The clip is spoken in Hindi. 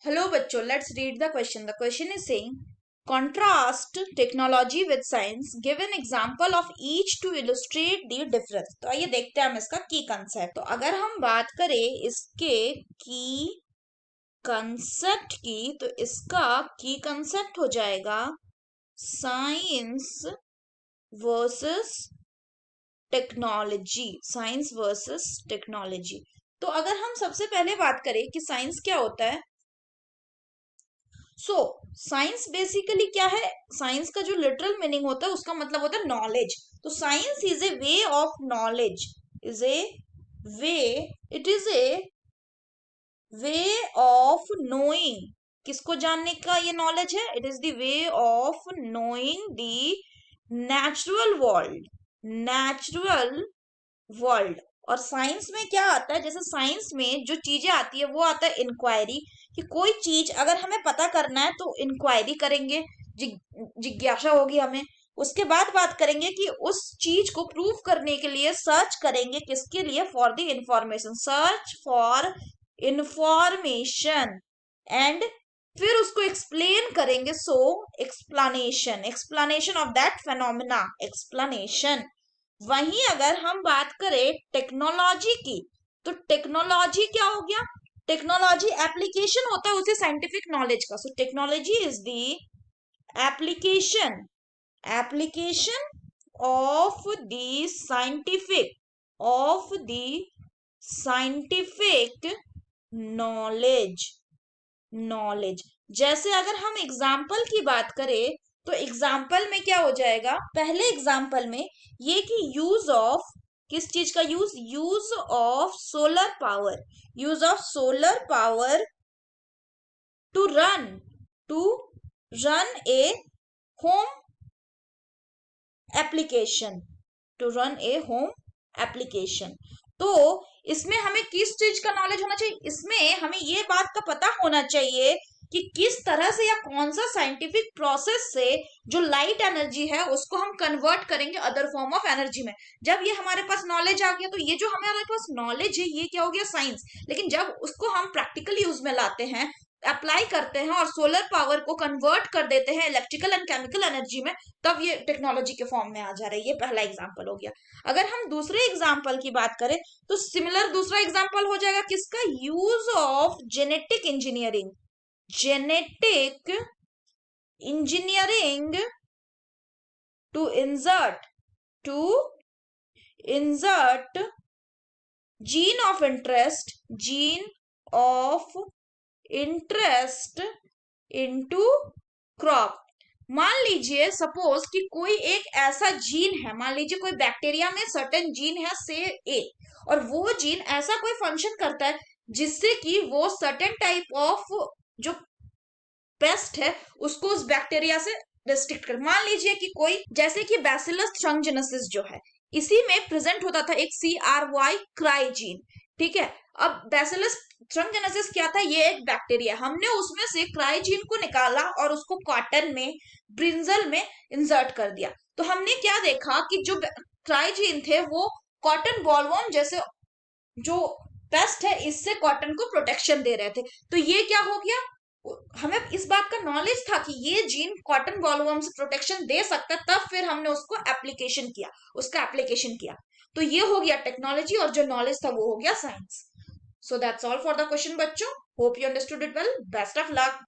Hello बच्चों, let's read the question. The question is saying contrast technology with science. Give an example of each to illustrate the difference. तो आइए देखते हैं हम इसका की कंसेप्ट. तो अगर हम बात करें इसके की कंसेप्ट की, तो इसका की कंसेप्ट हो जाएगा science versus technology. Science versus technology. तो अगर हम सबसे पहले बात करें कि साइंस क्या होता है, साइंस बेसिकली क्या है? साइंस का जो लिटरल मीनिंग होता है उसका मतलब होता है नॉलेज. तो science is a way of knowledge, is a way, it is a way of knowing. किसको जानने का ये नॉलेज है? It is the way of knowing the natural world. Natural world. और साइंस में क्या आता है? जैसे साइंस में जो चीजें आती है वो आता है इंक्वायरी, कि कोई चीज अगर हमें पता करना है तो इंक्वायरी करेंगे, जिज्ञासा होगी हमें. उसके बाद बात करेंगे कि उस चीज को प्रूव करने के लिए सर्च करेंगे. किसके लिए? For the information. Search for information. And फिर उसको एक्सप्लेन करेंगे. So explanation, explanation of that phenomena, explanation. वहीं अगर हम बात करें टेक्नोलॉजी की, तो टेक्नोलॉजी क्या हो गया? टेक्नोलॉजी एप्लीकेशन होता है उसे साइंटिफिक नॉलेज का. So technology is the application, application of the scientific, of the scientific knowledge, knowledge. जैसे अगर हम एग्जाम्पल की बात करें, तो एग्जाम्पल में क्या हो जाएगा? पहले एग्जाम्पल में ये कि यूज ऑफ, किस चीज का use? Use of solar power, use of solar power to run a home application, to run a home application. तो इसमें हमें किस चीज का नॉलेज होना चाहिए? इसमें हमें ये बात का पता होना चाहिए कि किस तरह से या कौन सा साइंटिफिक प्रोसेस से जो लाइट एनर्जी है उसको हम कन्वर्ट करेंगे अदर फॉर्म ऑफ एनर्जी में. जब ये हमारे पास नॉलेज आ गया, तो ये जो हमारे पास नॉलेज है ये क्या हो गया? साइंस. लेकिन जब उसको हम प्रैक्टिकल यूज में लाते हैं, अप्लाई करते हैं और सोलर पावर को कन्वर्ट कर देते हैं इलेक्ट्रिकल एंड केमिकल एनर्जी में, तब ये टेक्नोलॉजी के फॉर्म में आ जा रहा है. ये पहला एग्जांपल हो गया. अगर हम दूसरे एग्जांपल की बात करें, तो सिमिलर दूसरा एग्जांपल हो जाएगा किसका? Use of genetic engineering, genetic engineering to insert gene of interest, gene of interest into crop. मान लीजिए सपोज कि कोई एक ऐसा जीन है, मान लीजिए कोई बैक्टीरिया में सर्टेन जीन है से ए, और वो जीन ऐसा कोई फंक्शन करता है जिससे कि वो सर्टेन टाइप ऑफ जो पेस्ट है उसको उस बैक्टीरिया से रिस्ट्रिक्ट कर. मान लीजिए कि कोई, जैसे कि बैसिलस थ्रंगजेनेसिस जो है, इसी में प्रेजेंट होता था एक CRY क्राई जीन. ठीक है. अब बैसिलस थ्रंगजेनेसिस क्या था? ये एक बैक्टीरिया. हमने उसमें से क्राई जीन को निकाला और उसको कॉटन में, ब्रिंजल में इंसर्ट कर दिया. तो हमने क्या देखा कि जो क्राई जीन थे वो कॉटन बॉलवर्म जैसे जो पेस्ट है इससे कॉटन को प्रोटेक्शन दे रहे थे. तो ये क्या हो गया? हमें इस बात का नॉलेज था कि ये जीन कॉटन बॉलवर्म से प्रोटेक्शन दे सकता है, तब फिर हमने उसको एप्लीकेशन किया, उसका एप्लीकेशन किया. तो ये हो गया टेक्नोलॉजी, और जो नॉलेज था वो हो गया science. So that's all for the question बच्चों. Hope you understood it well. Best of luck.